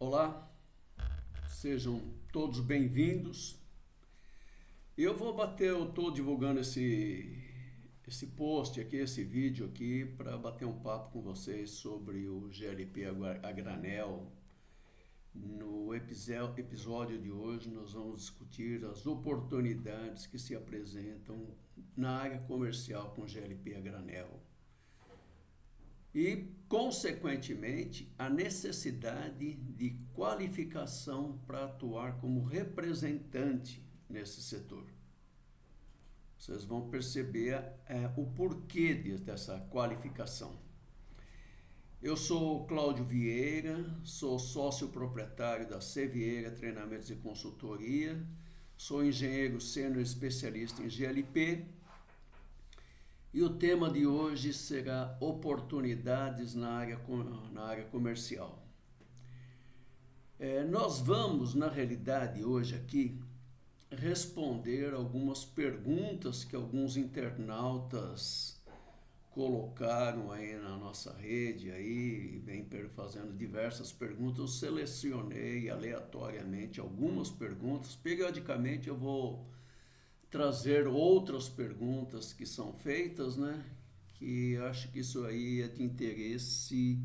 Olá, sejam todos bem-vindos. Eu estou divulgando esse post aqui, esse vídeo aqui, para bater um papo com vocês sobre o GLP a granel. No episódio de hoje nós vamos discutir as oportunidades que se apresentam na área comercial com GLP a granel e, consequentemente, a necessidade de qualificação para atuar como representante nesse setor. Vocês vão perceber o porquê dessa qualificação. Eu sou Cláudio Vieira, sou sócio proprietário da C. Vieira Treinamentos e Consultoria, sou engenheiro sênior especialista em GLP. E o tema de hoje será oportunidades na área comercial. Nós vamos, na realidade, hoje aqui, responder algumas perguntas que alguns internautas colocaram aí na nossa rede, aí vem fazendo diversas perguntas. Eu selecionei aleatoriamente algumas perguntas. Periodicamente eu vou trazer outras perguntas que são feitas, né? Que acho que isso aí é de interesse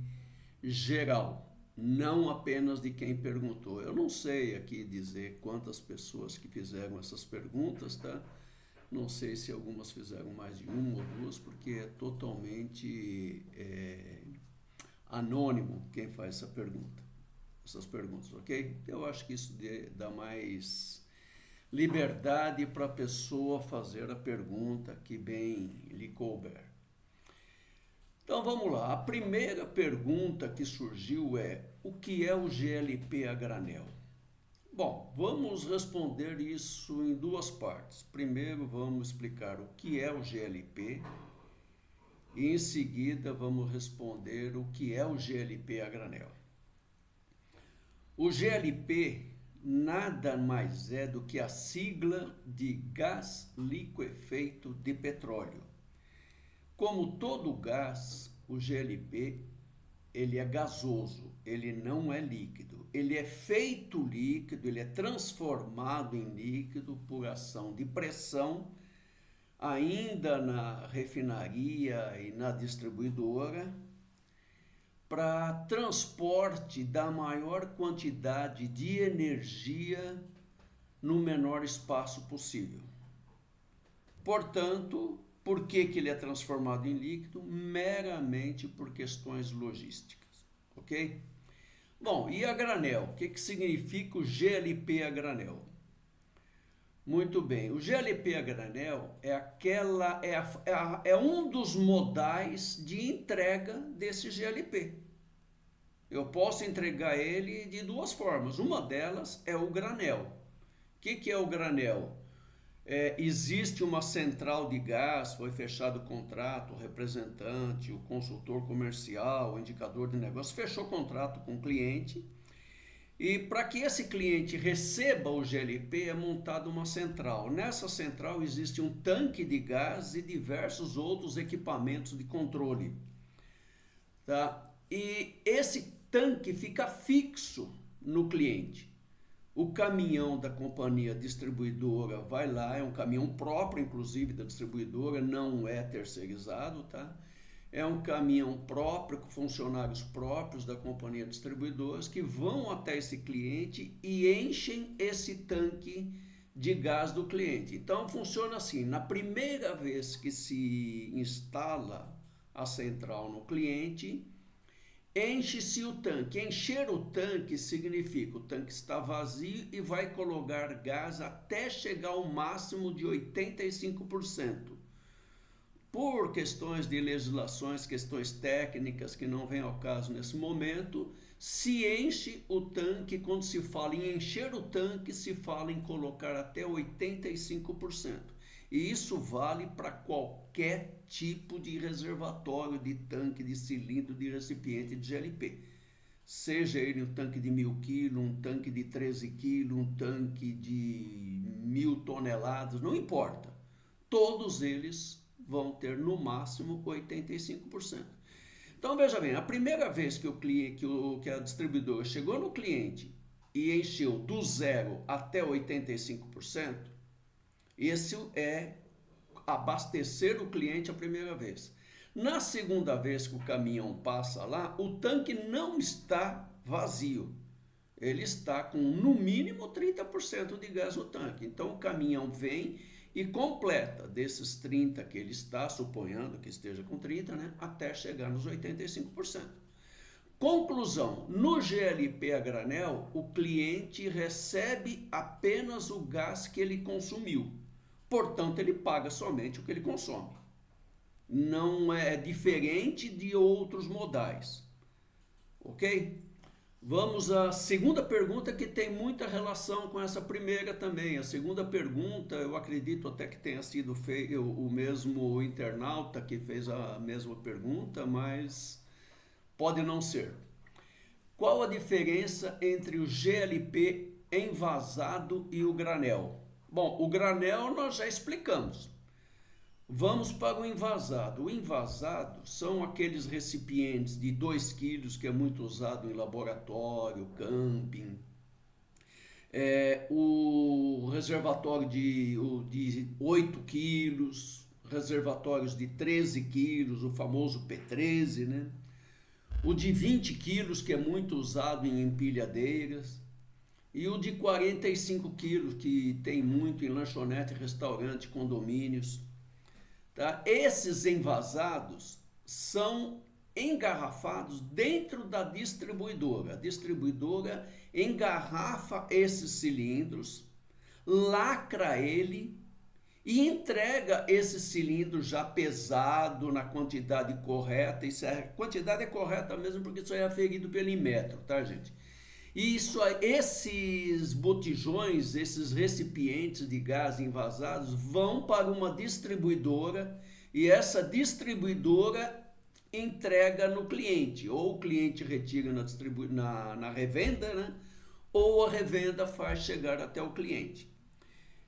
geral, não apenas de quem perguntou. Eu não sei aqui dizer quantas pessoas que fizeram essas perguntas, tá? Não sei se algumas fizeram mais de uma ou duas, porque é totalmente anônimo quem faz essas perguntas, ok? Eu acho que isso dá mais liberdade para a pessoa fazer a pergunta que bem lhe couber. Então vamos lá, a primeira pergunta que surgiu é: o que é o GLP a granel? Bom, vamos responder isso em duas partes. Primeiro vamos explicar o que é o GLP e em seguida vamos responder o que é o GLP a granel. O GLP nada mais é do que a sigla de gás liquefeito de petróleo. Como todo gás, o GLP ele é gasoso, ele não é líquido. Ele é feito líquido, ele é transformado em líquido por ação de pressão, ainda na refinaria e na distribuidora, para transporte da maior quantidade de energia no menor espaço possível. Portanto, por que ele é transformado em líquido? Meramente por questões logísticas, ok? Bom, e a granel? O que significa o GLP a granel? Muito bem, o GLP a granel é um dos modais de entrega desse GLP. Eu posso entregar ele de duas formas. Uma delas é o granel. O que é o granel? Existe uma central de gás, foi fechado o contrato, o representante, o consultor comercial, o indicador de negócio, fechou o contrato com o cliente. E para que esse cliente receba o GLP é montada uma central. Nessa central existe um tanque de gás e diversos outros equipamentos de controle. Tá? E esse tanque fica fixo no cliente. O caminhão da companhia distribuidora vai lá, é um caminhão próprio, inclusive, da distribuidora, não é terceirizado, tá? É um caminhão próprio, com funcionários próprios da companhia distribuidora, que vão até esse cliente e enchem esse tanque de gás do cliente. Então, funciona assim: na primeira vez que se instala a central no cliente, enche-se o tanque. Encher o tanque significa o tanque está vazio e vai colocar gás até chegar ao máximo de 85%. Por questões de legislações, questões técnicas que não vêm ao caso nesse momento, se enche o tanque. Quando se fala em encher o tanque, se fala em colocar até 85%. E isso vale para qualquer tipo de reservatório, de tanque, de cilindro, de recipiente de GLP. Seja ele um tanque de 1.000 kg, um tanque de 13 kg, um tanque de 1.000 toneladas, não importa. Todos eles vão ter no máximo 85%. Então veja bem, a primeira vez que que a distribuidora chegou no cliente e encheu do 0 até 85%, esse é abastecer o cliente a primeira vez. Na segunda vez que o caminhão passa lá, o tanque não está vazio. Ele está com no mínimo 30% de gás no tanque. Então o caminhão vem e completa desses 30 que ele está, suponhando que esteja com 30, né, até chegar nos 85%. Conclusão, no GLP a granel, o cliente recebe apenas o gás que ele consumiu. Portanto, ele paga somente o que ele consome. Não é diferente de outros modais. Ok? Vamos à segunda pergunta, que tem muita relação com essa primeira também. A segunda pergunta, eu acredito até que tenha sido o mesmo internauta que fez a mesma pergunta, mas pode não ser. Qual a diferença entre o GLP envasado e o granel? Bom, o granel nós já explicamos. Vamos para o envasado. O envasado são aqueles recipientes de 2 quilos que é muito usado em laboratório, camping. O reservatório de 8 quilos, reservatórios de 13 quilos, o famoso P13, né? O de 20 quilos, que é muito usado em empilhadeiras. E o de 45 quilos, que tem muito em lanchonete, restaurante, condomínios. Tá? Esses envasados são engarrafados dentro da distribuidora. A distribuidora engarrafa esses cilindros, lacra ele e entrega esse cilindro já pesado na quantidade correta. A quantidade é correta mesmo porque isso é aferido pelo Inmetro, tá, gente? E esses botijões, esses recipientes de gás envasados vão para uma distribuidora e essa distribuidora entrega no cliente. Ou o cliente retira na revenda, né? Ou a revenda faz chegar até o cliente.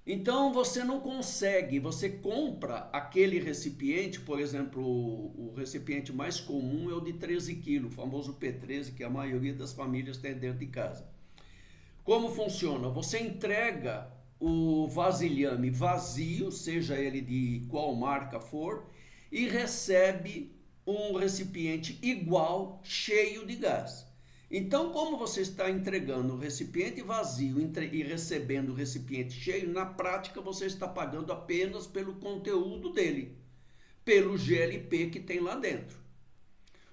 Então você não consegue, você compra aquele recipiente, por exemplo, o recipiente mais comum é o de 13 kg, o famoso P13, que a maioria das famílias tem dentro de casa. Como funciona? Você entrega o vasilhame vazio, seja ele de qual marca for, e recebe um recipiente igual, cheio de gás. Então, como você está entregando o recipiente vazio e recebendo o recipiente cheio, na prática você está pagando apenas pelo conteúdo dele, pelo GLP que tem lá dentro.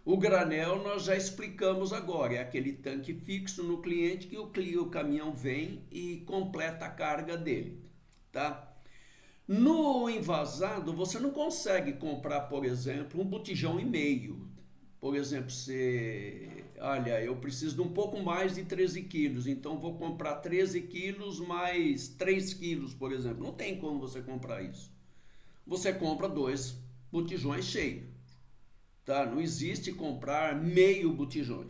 O granel nós já explicamos agora, é aquele tanque fixo no cliente que o caminhão vem e completa a carga dele, tá? No envasado, você não consegue comprar, por exemplo, um botijão e meio. Por exemplo, olha, eu preciso de um pouco mais de 13 quilos, então vou comprar 13 quilos mais 3 quilos, por exemplo. Não tem como você comprar isso. Você compra 2 botijões cheios, tá? Não existe comprar meio botijão.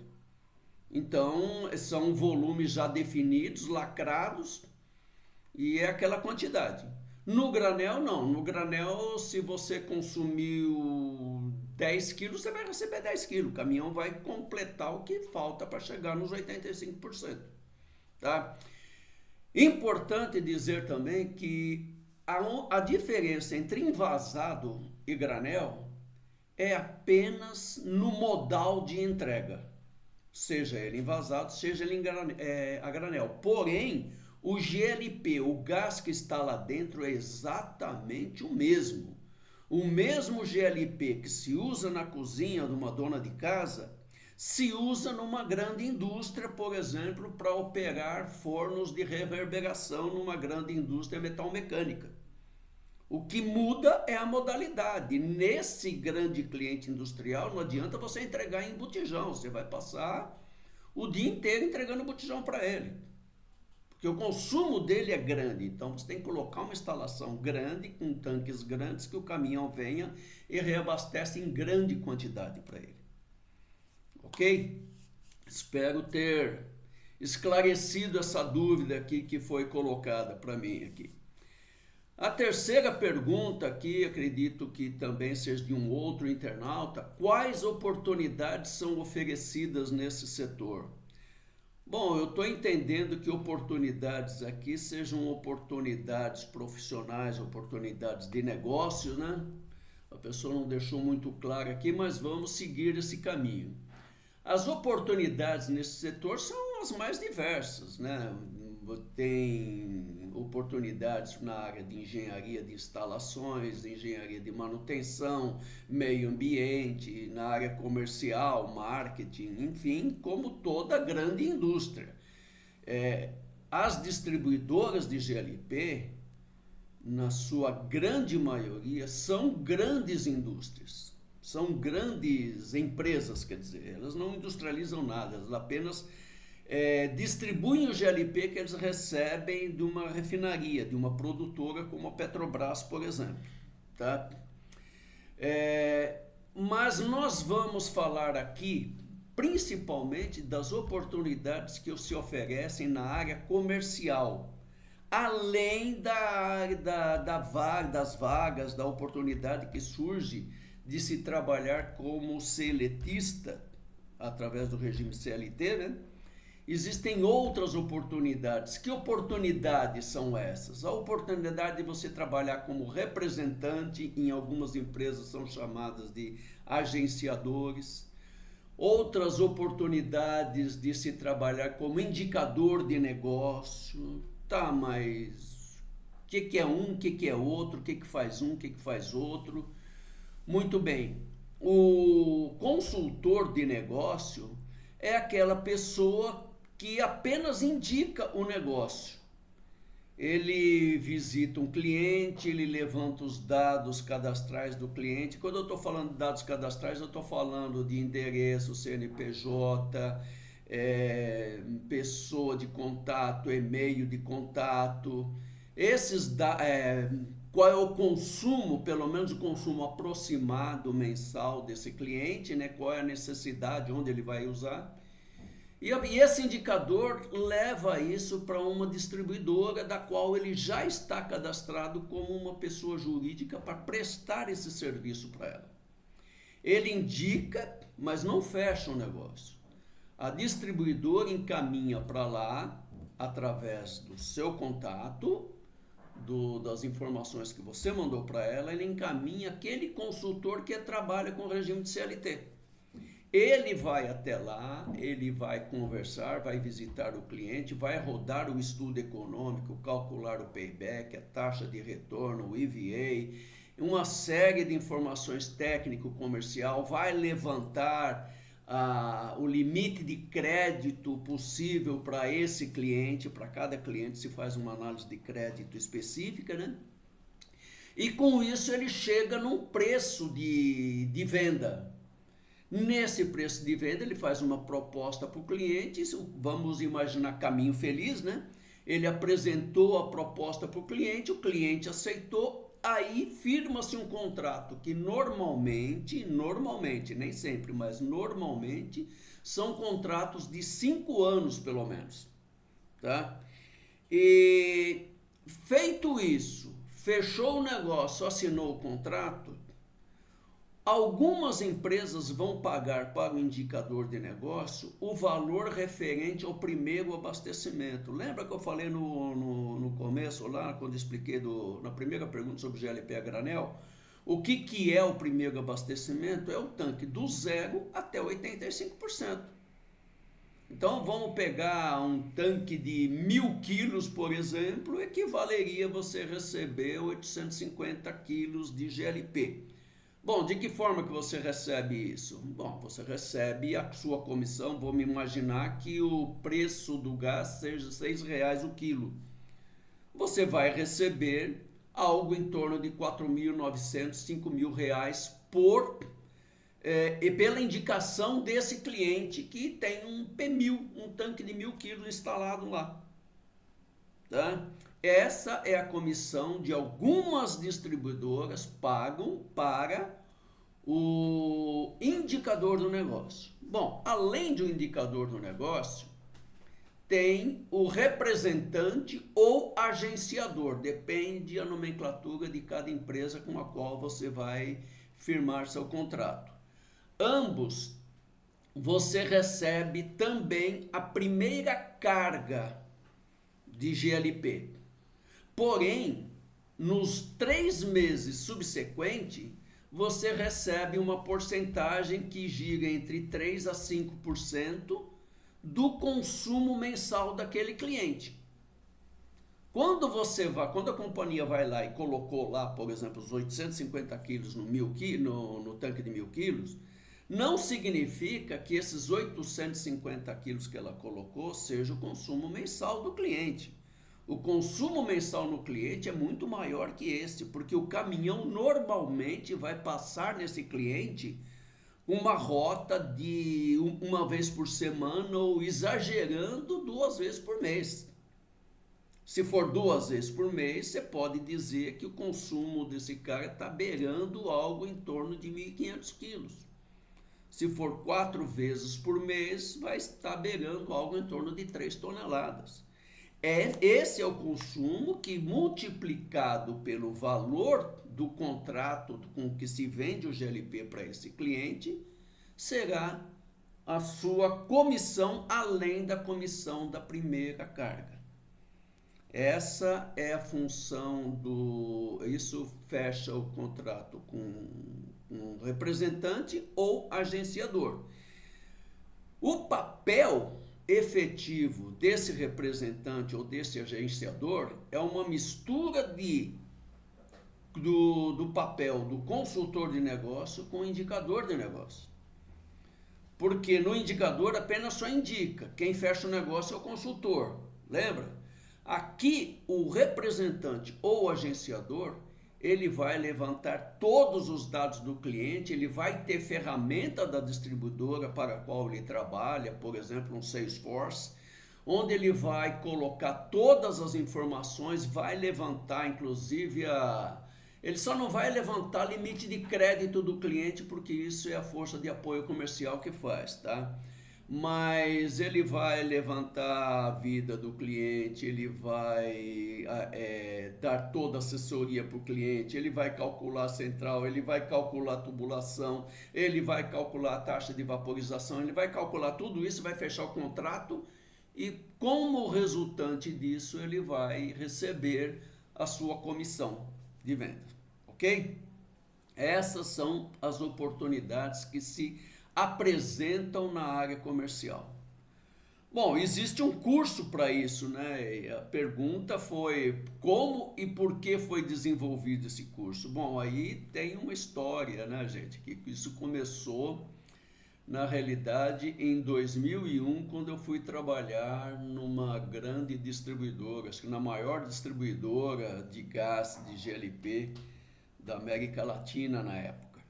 Então, são volumes já definidos, lacrados, e é aquela quantidade. No granel, não. No granel, se você consumiu 10 quilos, você vai receber 10 quilos. O caminhão vai completar o que falta para chegar nos 85%. Tá? Importante dizer também que a diferença entre envasado e granel é apenas no modal de entrega. Seja ele envasado, seja ele a granel. Porém, o GLP, o gás que está lá dentro, é exatamente o mesmo. O mesmo GLP que se usa na cozinha de uma dona de casa, se usa numa grande indústria, por exemplo, para operar fornos de reverberação numa grande indústria metalmecânica. O que muda é a modalidade. Nesse grande cliente industrial, não adianta você entregar em botijão, você vai passar o dia inteiro entregando botijão para ele. Porque o consumo dele é grande, então você tem que colocar uma instalação grande, com tanques grandes, que o caminhão venha e reabastece em grande quantidade para ele. Ok? Espero ter esclarecido essa dúvida aqui que foi colocada para mim aqui. A terceira pergunta aqui, acredito que também seja de um outro internauta: quais oportunidades são oferecidas nesse setor? Bom, eu estou entendendo que oportunidades aqui sejam oportunidades profissionais, oportunidades de negócio, né? A pessoa não deixou muito claro aqui, mas vamos seguir esse caminho. As oportunidades nesse setor são as mais diversas, né? Tem oportunidades na área de engenharia de instalações, de engenharia de manutenção, meio ambiente, na área comercial, marketing, enfim, como toda grande indústria. As distribuidoras de GLP, na sua grande maioria, são grandes indústrias, são grandes empresas, quer dizer, elas não industrializam nada, elas apenas distribuem o GLP que eles recebem de uma refinaria, de uma produtora como a Petrobras, por exemplo. Tá? Mas nós vamos falar aqui principalmente das oportunidades que se oferecem na área comercial, além das vagas, da oportunidade que surge de se trabalhar como seletista através do regime CLT, né? Existem outras oportunidades. Que oportunidades são essas? A oportunidade de você trabalhar como representante, em algumas empresas são chamadas de agenciadores. Outras oportunidades de se trabalhar como indicador de negócio. Tá, mas o que é um, o que é outro, o que faz um, o que faz outro? Muito bem. O consultor de negócio é aquela pessoa que apenas indica o negócio. Ele visita um cliente, ele levanta os dados cadastrais do cliente. Quando eu estou falando de dados cadastrais, eu estou falando de endereço, CNPJ, pessoa de contato, e-mail de contato. Qual é o consumo, pelo menos o consumo aproximado mensal desse cliente, né? Qual é a necessidade, onde ele vai usar. E esse indicador leva isso para uma distribuidora da qual ele já está cadastrado como uma pessoa jurídica para prestar esse serviço para ela. Ele indica, mas não fecha o negócio. A distribuidora encaminha para lá, através do seu contato, das informações que você mandou para ela, ele encaminha aquele consultor que trabalha com o regime de CLT. Ele vai até lá, ele vai conversar, vai visitar o cliente, vai rodar o estudo econômico, calcular o payback, a taxa de retorno, o EVA, uma série de informações técnico-comercial, vai levantar o limite de crédito possível para esse cliente, para cada cliente se faz uma análise de crédito específica, né? E com isso ele chega num preço de venda. Nesse preço de venda, ele faz uma proposta para o cliente, vamos imaginar caminho feliz, né? Ele apresentou a proposta para o cliente aceitou, aí firma-se um contrato que normalmente, nem sempre, mas normalmente, são contratos de 5 anos, pelo menos. Tá? E feito isso, fechou o negócio, assinou o contrato, algumas empresas vão pagar para o indicador de negócio o valor referente ao primeiro abastecimento. Lembra que eu falei no começo, lá, quando expliquei na primeira pergunta sobre GLP a granel? O que é o primeiro abastecimento? É o tanque do 0 até 85%. Então, vamos pegar um tanque de 1.000 quilos, por exemplo, equivaleria você receber 850 quilos de GLP. Bom, de que forma que você recebe isso? Bom, você recebe a sua comissão, vamos imaginar que o preço do gás seja R$6 o quilo. Você vai receber algo em torno de R$4.900, R$5.000 pela indicação desse cliente que tem um P1000, um tanque de 1.000 quilos instalado lá. Tá? Essa é a comissão de algumas distribuidoras pagam para o indicador do negócio. Bom, além do indicador do negócio, tem o representante ou agenciador, depende da nomenclatura de cada empresa com a qual você vai firmar seu contrato. Ambos, você recebe também a primeira carga de GLP. Porém, nos 3 meses subsequentes, você recebe uma porcentagem que gira entre 3 a 5% do consumo mensal daquele cliente. Quando a companhia vai lá e colocou lá, por exemplo, os 850 quilos no tanque de 1.000 quilos, não significa que esses 850 quilos que ela colocou seja o consumo mensal do cliente. O consumo mensal no cliente é muito maior que esse, porque o caminhão normalmente vai passar nesse cliente uma rota de uma vez por semana ou exagerando 2 vezes por mês. Se for 2 vezes por mês, você pode dizer que o consumo desse cara está beirando algo em torno de 1.500 quilos. Se for 4 vezes por mês, vai estar beirando algo em torno de 3 toneladas. Esse é o consumo que, multiplicado pelo valor do contrato com que se vende o GLP para esse cliente, será a sua comissão, além da comissão da primeira carga. Essa é a função isso fecha o contrato com um representante ou agenciador. O papel efetivo desse representante ou desse agenciador é uma mistura do papel do consultor de negócio com o indicador de negócio. Porque no indicador apenas só indica, quem fecha o negócio é o consultor, lembra? Aqui o representante ou agenciador, ele vai levantar todos os dados do cliente, ele vai ter ferramenta da distribuidora para a qual ele trabalha, por exemplo, um Salesforce, onde ele vai colocar todas as informações, vai levantar inclusive ele só não vai levantar limite de crédito do cliente, porque isso é a força de apoio comercial que faz, tá? Mas ele vai levantar a vida do cliente, ele vai dar toda a assessoria para o cliente, ele vai calcular a central, ele vai calcular a tubulação, ele vai calcular a taxa de vaporização, ele vai calcular tudo isso, vai fechar o contrato e, como resultante disso, ele vai receber a sua comissão de venda, ok? Essas são as oportunidades que se apresentam na área comercial. Bom, existe um curso para isso, né? E a pergunta foi como e por que foi desenvolvido esse curso. Bom, aí tem uma história, né, gente? Que isso começou, na realidade, em 2001, quando eu fui trabalhar numa grande distribuidora, acho que na maior distribuidora de gás de GLP da América Latina na época.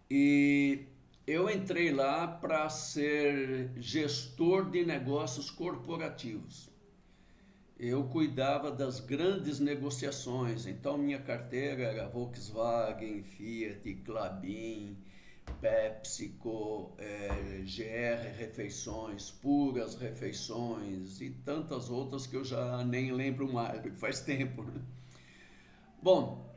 E eu entrei lá para ser gestor de negócios corporativos. Eu cuidava das grandes negociações, então minha carteira era Volkswagen, Fiat, Klabin, PepsiCo, GR Refeições, Puras Refeições e tantas outras que eu já nem lembro mais, porque faz tempo, né? Bom,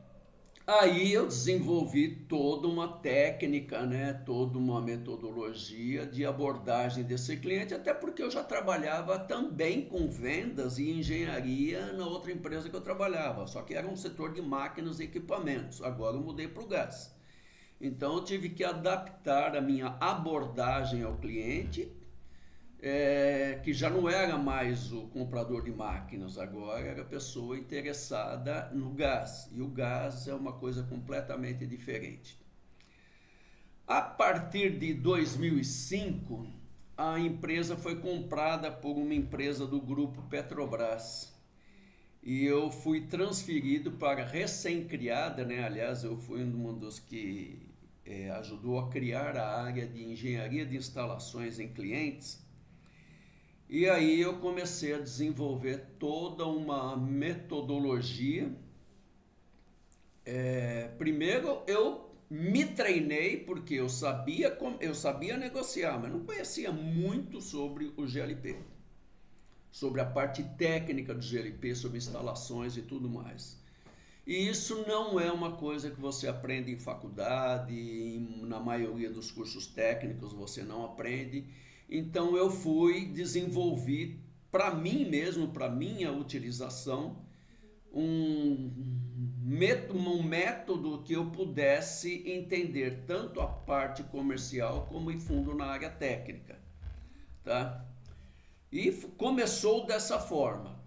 aí eu desenvolvi toda uma técnica, né, toda uma metodologia de abordagem desse cliente, até porque eu já trabalhava também com vendas e engenharia na outra empresa que eu trabalhava, só que era um setor de máquinas e equipamentos, agora eu mudei para o gás. Então eu tive que adaptar a minha abordagem ao cliente, que já não era mais o comprador de máquinas, agora era a pessoa interessada no gás. E o gás é uma coisa completamente diferente. A partir de 2005, a empresa foi comprada por uma empresa do grupo Petrobras. E eu fui transferido para a recém-criada, né? Aliás, eu fui um dos que ajudou a criar a área de engenharia de instalações em clientes. E aí eu comecei a desenvolver toda uma metodologia. Primeiro eu me treinei porque eu sabia negociar, mas não conhecia muito sobre o GLP. sobre a parte técnica do GLP, sobre instalações e tudo mais. E isso não é uma coisa que você aprende em faculdade, na maioria dos cursos técnicos você não aprende. Então eu desenvolvi para mim mesmo, para minha utilização, um método que eu pudesse entender tanto a parte comercial como em fundo na área técnica, tá? E começou dessa forma.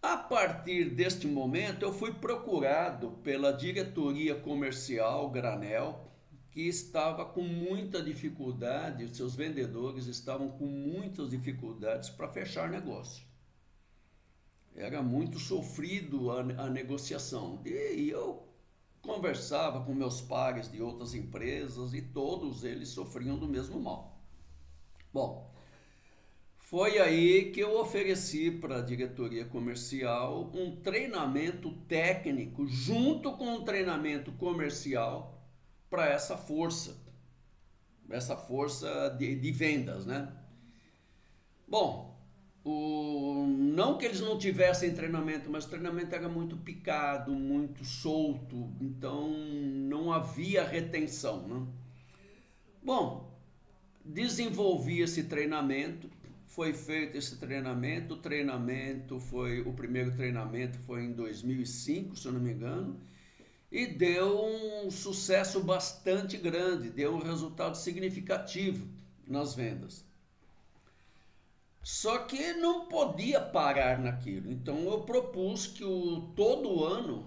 A partir deste momento, eu fui procurado pela diretoria comercial Granel, que estava com muita dificuldade, os seus vendedores estavam com muitas dificuldades para fechar negócio. Era muito sofrido a negociação. E eu conversava com meus pares de outras empresas e todos eles sofriam do mesmo mal. Bom, foi aí que eu ofereci para a diretoria comercial um treinamento técnico junto com um treinamento comercial para essa força de vendas, né? Bom, não que eles não tivessem treinamento, mas o treinamento era muito picado, muito solto, então não havia retenção, né? Bom, desenvolvi esse treinamento. Foi feito esse treinamento, o primeiro treinamento foi em 2005, se eu não me engano, e deu um sucesso bastante grande, deu um resultado significativo nas vendas. Só que não podia parar naquilo, então eu propus que todo ano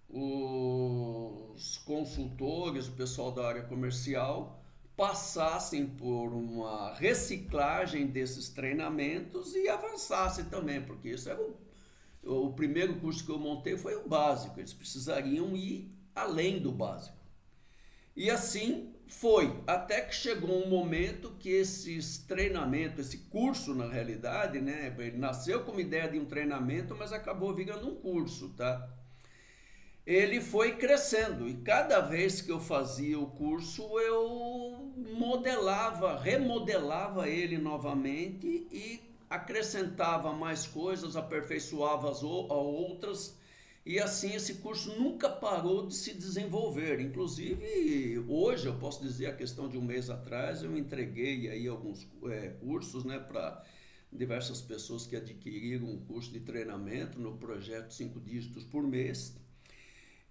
os consultores, o pessoal da área comercial, passassem por uma reciclagem desses treinamentos e avançassem também, porque isso era o primeiro curso que eu montei foi o básico, eles precisariam ir além do básico. E assim foi, até que chegou um momento que esses treinamentos, esse curso na realidade, né, ele nasceu como ideia de um treinamento, mas acabou virando um curso, tá? Ele foi crescendo e cada vez que eu fazia o curso eu remodelava ele novamente e acrescentava mais coisas, aperfeiçoava as outras e assim esse curso nunca parou de se desenvolver. Inclusive hoje eu posso dizer, a questão de um mês atrás eu entreguei aí alguns cursos, né, para diversas pessoas que adquiriram um curso de treinamento no projeto 5 dígitos por mês.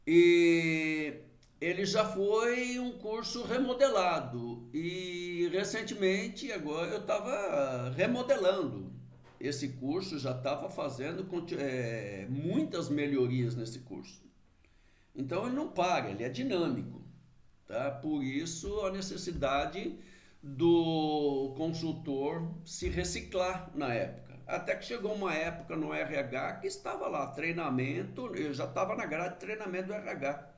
E ele já foi um curso remodelado e recentemente agora eu estava remodelando esse curso, já estava fazendo muitas melhorias nesse curso. Então ele não para, ele é dinâmico, tá? Por isso a necessidade do consultor se reciclar na época. Até que chegou uma época no RH que estava lá, treinamento, eu já estava na grade de treinamento do RH.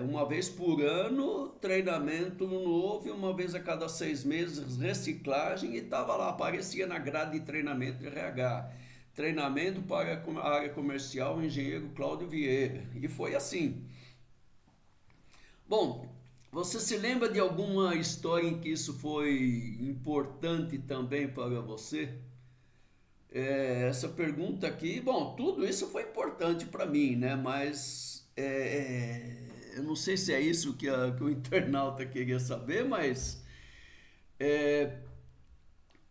Uma vez por ano, treinamento novo, e uma vez a cada 6 meses, reciclagem, e estava lá, aparecia na grade de treinamento de RH. Treinamento para a área comercial, engenheiro Cláudio Vieira. E foi assim. Bom, você se lembra de alguma história em que isso foi importante também para você? Essa pergunta aqui, bom, tudo isso foi importante para mim, né? Mas eu não sei se é isso que o internauta queria saber, mas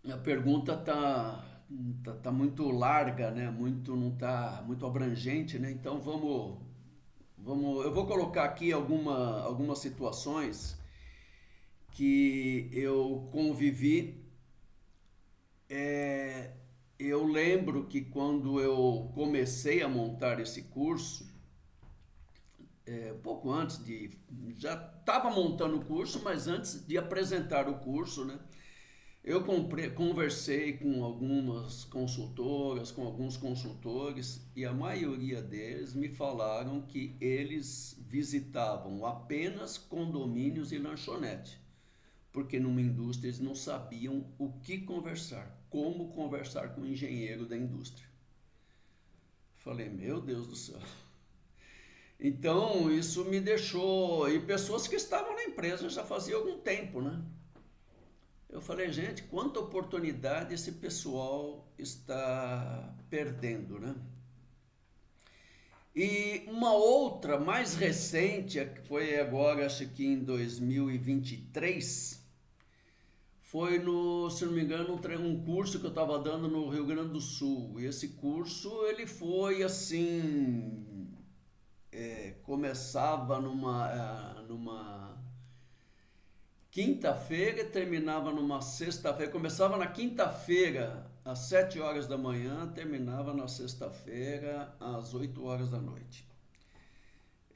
a pergunta tá muito larga, né? Não tá muito abrangente, né? Então eu vou colocar aqui algumas situações que eu convivi. Eu lembro que quando eu comecei a montar esse curso, um pouco antes já estava montando o curso, mas antes de apresentar o curso, né? Eu conversei com algumas consultoras, com alguns consultores, e a maioria deles me falaram que eles visitavam apenas condomínios e lanchonete, porque numa indústria eles não sabiam o que conversar, como conversar com o engenheiro da indústria. Falei, meu Deus do céu. Então isso me deixou, e pessoas que estavam na empresa já fazia algum tempo, né? Eu falei, gente, quanta oportunidade esse pessoal está perdendo, né? E uma outra mais recente, que foi agora, acho que em 2023, foi no, se não me engano, um curso que eu estava dando no Rio Grande do Sul. E esse curso, ele foi assim, começava numa quinta-feira e terminava numa sexta-feira. Começava na quinta-feira às 7 horas da manhã, terminava na sexta-feira às 8 horas da noite.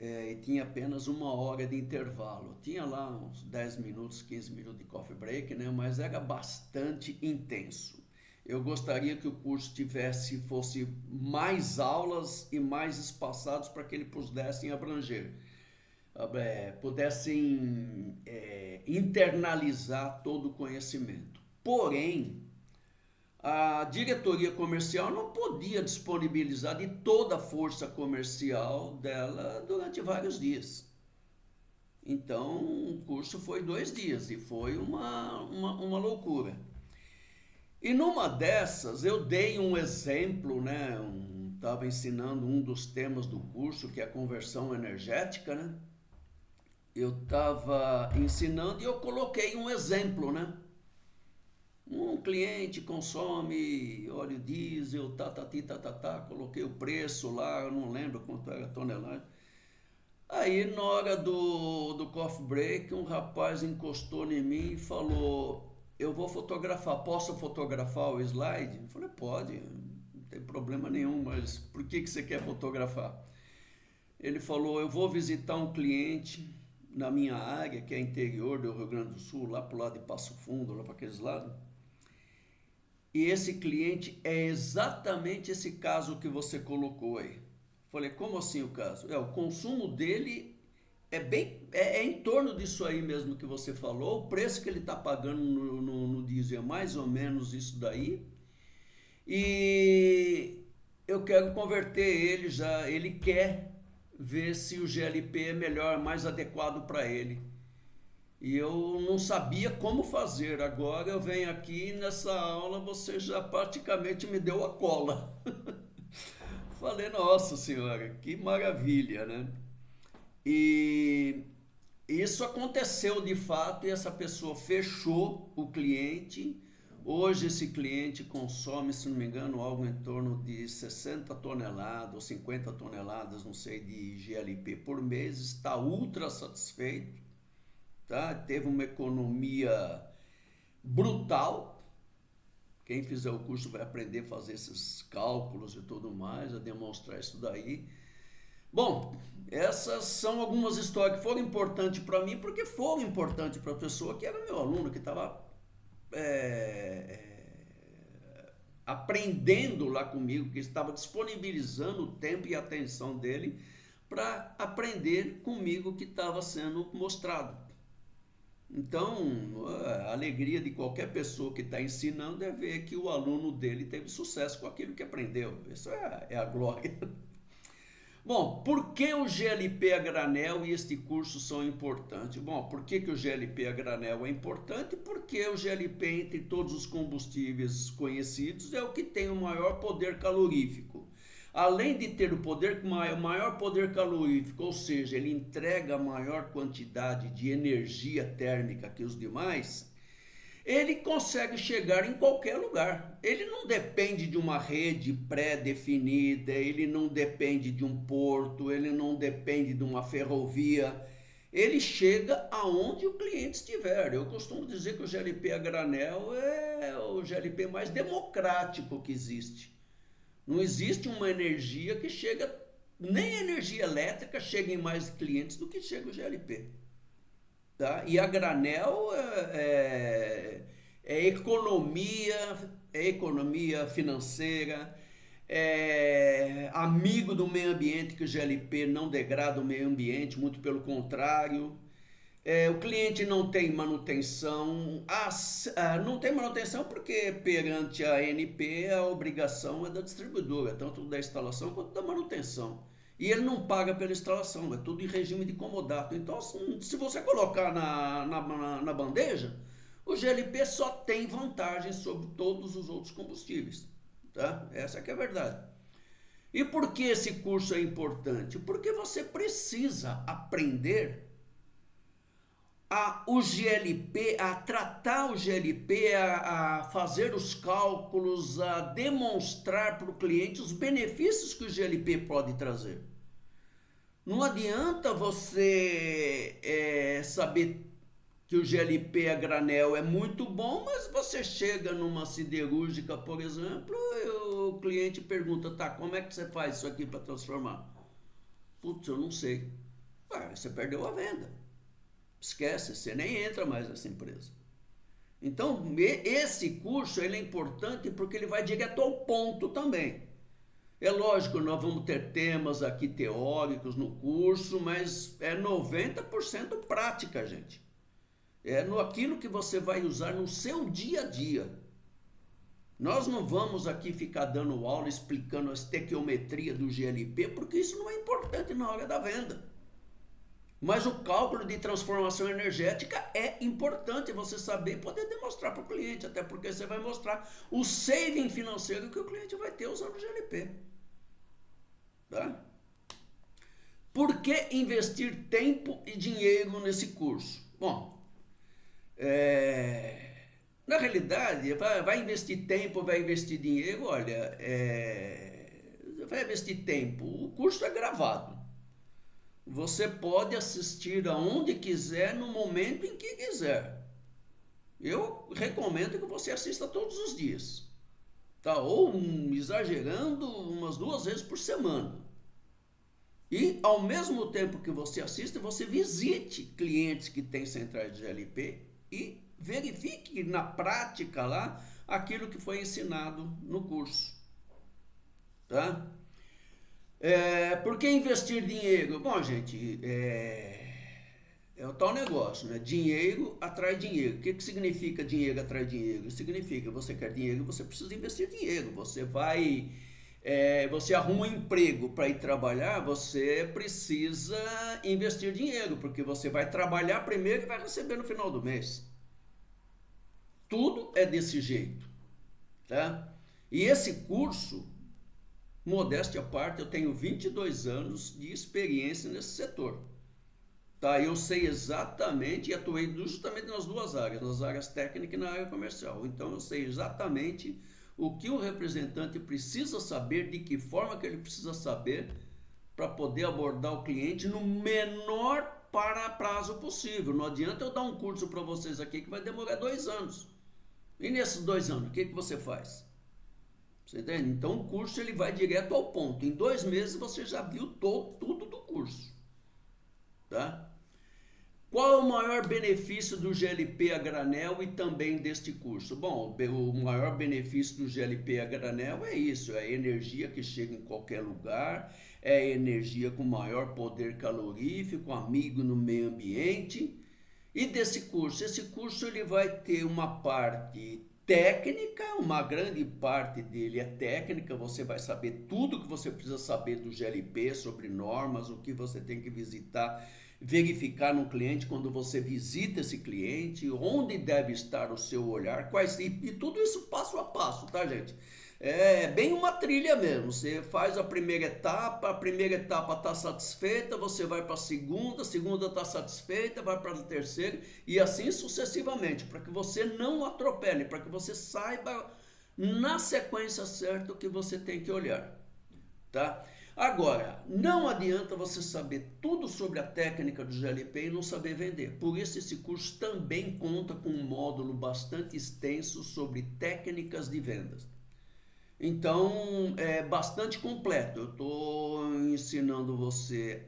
E tinha apenas uma hora de intervalo. Tinha lá uns 10 minutos, 15 minutos de coffee break, né? Mas era bastante intenso. Eu gostaria que o curso fosse mais aulas e mais espaçados para que ele pudessem abranger, pudessem internalizar todo o conhecimento. Porém, a diretoria comercial não podia disponibilizar de toda a força comercial dela durante vários dias. Então, o curso foi 2 dias e foi uma loucura. E numa dessas, eu dei um exemplo, né? Estava ensinando um dos temas do curso, que é a conversão energética, né? Eu estava ensinando e eu coloquei um exemplo, né? Um cliente consome óleo diesel, coloquei o preço lá, eu não lembro quanto era a tonelagem. Aí, na hora do coffee break, um rapaz encostou em mim e falou: eu vou fotografar, posso fotografar o slide? Eu falei: pode, não tem problema nenhum, mas por que você quer fotografar? Ele falou: eu vou visitar um cliente na minha área, que é interior do Rio Grande do Sul, lá pro lado de Passo Fundo, lá para aqueles lados. E esse cliente é exatamente esse caso que você colocou aí. Falei, como assim o caso? O consumo dele é em torno disso aí mesmo que você falou. O preço que ele está pagando no diesel é mais ou menos isso daí. E eu quero converter ele já. Ele quer ver se o GLP é melhor, mais adequado para ele. E eu não sabia como fazer. Agora eu venho aqui nessa aula, você já praticamente me deu a cola. Falei, nossa senhora, que maravilha, né? E isso aconteceu de fato e essa pessoa fechou o cliente. Hoje esse cliente consome, se não me engano, algo em torno de 60 toneladas ou 50 toneladas, não sei, de GLP por mês. Está ultra satisfeito, tá? Teve uma economia brutal. Quem fizer o curso vai aprender a fazer esses cálculos e tudo mais, a demonstrar isso daí. Bom, essas são algumas histórias que foram importantes para mim, porque foram importantes para a pessoa que era meu aluno, que estava aprendendo lá comigo, que estava disponibilizando o tempo e a atenção dele para aprender comigo o que estava sendo mostrado. Então, a alegria de qualquer pessoa que está ensinando é ver que o aluno dele teve sucesso com aquilo que aprendeu. Isso é a glória. Bom, por que o GLP a granel e este curso são importantes? Bom, por que o GLP a granel é importante? Porque o GLP, entre todos os combustíveis conhecidos, é o que tem o maior poder calorífico. Além de ter o maior poder calorífico, ou seja, ele entrega a maior quantidade de energia térmica que os demais, ele consegue chegar em qualquer lugar. Ele não depende de uma rede pré-definida, ele não depende de um porto, ele não depende de uma ferrovia. Ele chega aonde o cliente estiver. Eu costumo dizer que o GLP a granel é o GLP mais democrático que existe. Não existe uma energia que chega, nem a energia elétrica chega em mais clientes do que chega o GLP. Tá? E a granel é economia financeira, é amigo do meio ambiente, que o GLP não degrada o meio ambiente, muito pelo contrário. O cliente não tem manutenção, não tem manutenção porque perante a ANP a obrigação é da distribuidora, tanto da instalação quanto da manutenção. E ele não paga pela instalação, é tudo em regime de comodato. Então, se você colocar na bandeja, O GLP só tem vantagens sobre todos os outros combustíveis, tá? Essa que é a verdade. E por que esse curso é importante? Porque você precisa aprender o GLP, a tratar o GLP, a fazer os cálculos, a demonstrar para o cliente os benefícios que o GLP pode trazer. Não adianta você saber que o GLP a granel é muito bom, mas você chega numa siderúrgica, por exemplo, e o cliente pergunta, tá, como é que você faz isso aqui para transformar? Putz, eu não sei. Você perdeu a venda. Esquece, você nem entra mais nessa empresa. Então, esse curso ele é importante porque ele vai direto ao ponto também. É lógico, nós vamos ter temas aqui teóricos no curso, mas é 90% prática, gente. É aquilo que você vai usar no seu dia a dia. Nós não vamos aqui ficar dando aula explicando a estequiometria do GLP, porque isso não é importante na hora da venda. Mas o cálculo de transformação energética é importante você saber e poder demonstrar para o cliente, até porque você vai mostrar o saving financeiro que o cliente vai ter usando o GLP. Tá? Por que investir tempo e dinheiro nesse curso? Bom, na realidade, vai investir tempo, vai investir dinheiro, olha, vai investir tempo, o curso é gravado. Você pode assistir aonde quiser, no momento em que quiser. Eu recomendo que você assista todos os dias. Tá? Ou, exagerando, umas 2 vezes por semana. E, ao mesmo tempo que você assiste, você visite clientes que têm centrais de GLP e verifique na prática lá aquilo que foi ensinado no curso. Tá? Por que investir dinheiro? Bom, gente, é o tal negócio, né? Dinheiro atrai dinheiro. O que significa dinheiro atrai dinheiro? Significa, você quer dinheiro, você precisa investir dinheiro. Você arruma um emprego para ir trabalhar, você precisa investir dinheiro, porque você vai trabalhar primeiro e vai receber no final do mês. Tudo é desse jeito, tá? E esse curso, modéstia à parte, eu tenho 22 anos de experiência nesse setor. Tá? Eu sei exatamente e atuei justamente nas duas áreas, nas áreas técnicas e na área comercial. Então eu sei exatamente o que o representante precisa saber, de que forma que ele precisa saber para poder abordar o cliente no menor prazo possível. Não adianta eu dar um curso para vocês aqui que vai demorar 2 anos. E nesses 2 anos, o que você faz? Você entende? Então o curso ele vai direto ao ponto. Em 2 meses você já viu tudo do curso. Tá? Qual é o maior benefício do GLP a granel e também deste curso? Bom, o maior benefício do GLP a granel é isso, é a energia que chega em qualquer lugar, é a energia com maior poder calorífico, amigo no meio ambiente. E desse curso? Esse curso ele vai ter uma parte técnica, uma grande parte dele é técnica, você vai saber tudo que você precisa saber do GLP, sobre normas, o que você tem que verificar no cliente quando você visita esse cliente, onde deve estar o seu olhar, e tudo isso passo a passo, tá, gente? É bem uma trilha mesmo. Você faz a primeira etapa está satisfeita, você vai para a segunda está satisfeita, vai para a terceira e assim sucessivamente, para que você não atropele, para que você saiba na sequência certa o que você tem que olhar, tá? Agora, não adianta você saber tudo sobre a técnica do GLP e não saber vender. Por isso esse curso também conta com um módulo bastante extenso sobre técnicas de vendas. Então, é bastante completo. Eu estou ensinando você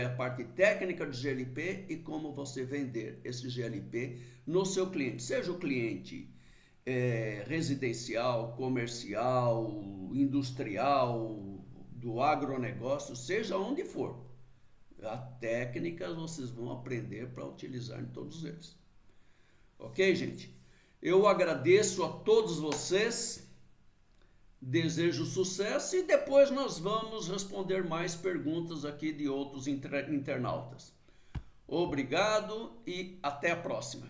a parte técnica do GLP e como você vender esse GLP no seu cliente. Seja o cliente residencial, comercial, industrial, do agronegócio, seja onde for. A técnica vocês vão aprender para utilizar em todos eles. Ok, gente? Eu agradeço a todos vocês. Desejo sucesso e depois nós vamos responder mais perguntas aqui de outros internautas. Obrigado e até a próxima.